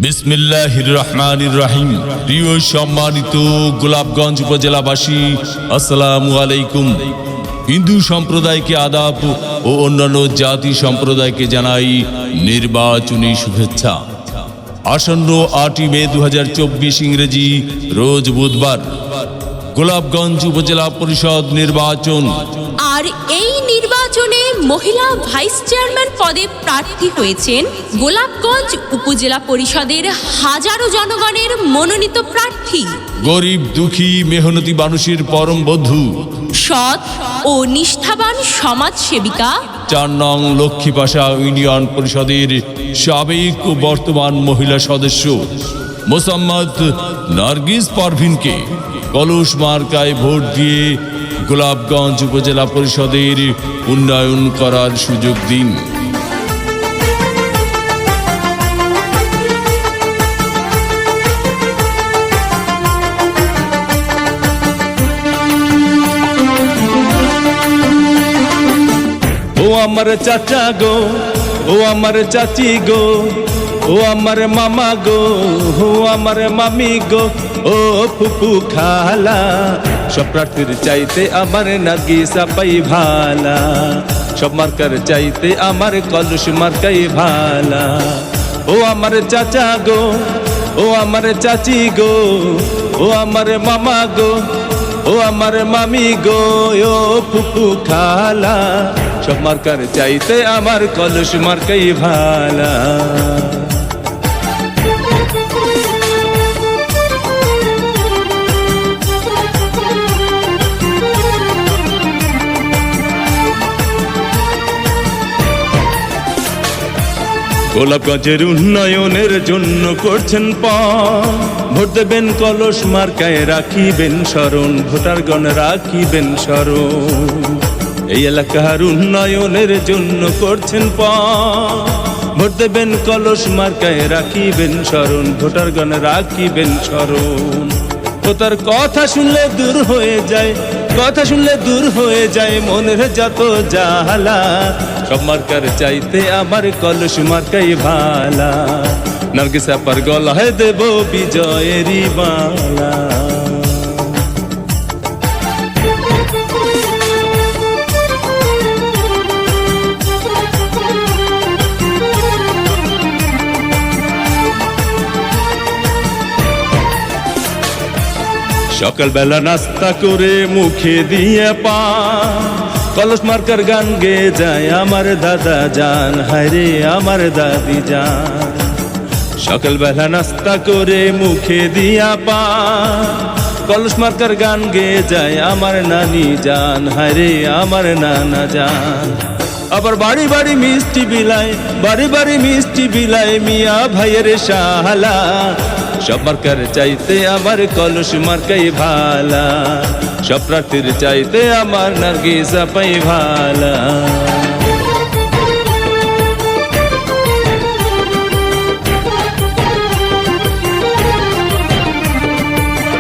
বিসমিল্লাহির রহমানির রহিম। প্রিয় সম্মানিত গোলাপগঞ্জ উপজেলাবাসী, আসসালামু আলাইকুম। হিন্দু সম্প্রদায়কে আদাব ও অন্যান্য জাতি সম্প্রদায়কে জানাই নির্বাচনী শুভেচ্ছা। আসন্ন 8 মে 2024 ইংরেজি রোজ বুধবার গোলাপগঞ্জ উপজেলা পরিষদ নির্বাচন। আর এই নির্বাচনে মহিলা ভাইস চেয়ারম্যান পদে প্রার্থী হয়েছেন গোলাপগঞ্জ উপজেলা পরিষদের হাজারো জনগণের মনোনীত প্রার্থী, গরিব দুঃখী মেহনতি মানুষের পরম বন্ধু, সৎ ও নিষ্ঠাবান সমাজসেবিকা 4 নং লক্ষ্মীপাশা ইউনিয়ন পরিষদের সাবেক ও বর্তমান মহিলা সদস্য মোসাম্মদ নার্গিস পারভিনকে কলস মার্কায় ভোট দিয়ে গোলাপগঞ্জ উপজেলা পরিষদের উন্নয়ন করার সুযোগ দিন। ও আমার চাচা গো, ও আমার চাচি গো, ও আমার মামা গো, ও আমার মামি গো, ও ফুপু খালা, সব প্রার্থীর চাইতে আমার নার্গিস আপাই ভালা, সব মার্কার চাইতে আমার কলস মার্কাই ভালা। ও আমার চাচা গো, ও আমার চাচি গো, ও আমার মামা গো, ও আমার মামি গো, ও ফুপু খালা, সব মার্কার চাইতে আমার কলস মার্কাই ভালা। গোলাপগঞ্জের উন্নয়নের জন্য করছেন ভোট দেবেন কলস মার্কায়, রাখিবেন স্মরণ, ভোটারগণ রাখিবেন স্মরণ। এই এলাকার উন্নয়নের জন্য করছেন ভোট দেবেন কলস মার্কায়, রাখিবেন স্মরণ, ভোটারগণ রাখিবেন স্মরণ। ও তার কথা শুনলে দূর হয়ে যায়, কথা শুনলে দূর হয়ে যায় মনের যত জ্বালা, সব মার্কার চাইতে আমার কলস মার্কাই ভালা, নার্গিস আপার গলায় দেব বিজয়েরই মালা। সকালবেলা নাস্তা করে মুখে দিয়ে কলস মার্কার গান গেয়ে যায় আমার দাদা জান, হায়রে আমার দাদি জান। সকালবেলা নাস্তা করে মুখে দিয়া কলস মার্কার গান গেয়ে যায় আমার নানি জান, হায়রে আমার নানা জান। আবার বাড়ি বাড়ি মিষ্টি বিলায়, বাড়ি বাড়ি মিষ্টি বিলায় মিয়া ভাইয়ের শালা, সব মার্কার চাইতে আমার কলস মার্কাই ভালা, সব প্রার্থীর চাইতে আমার নার্গিস আপাই ভালা।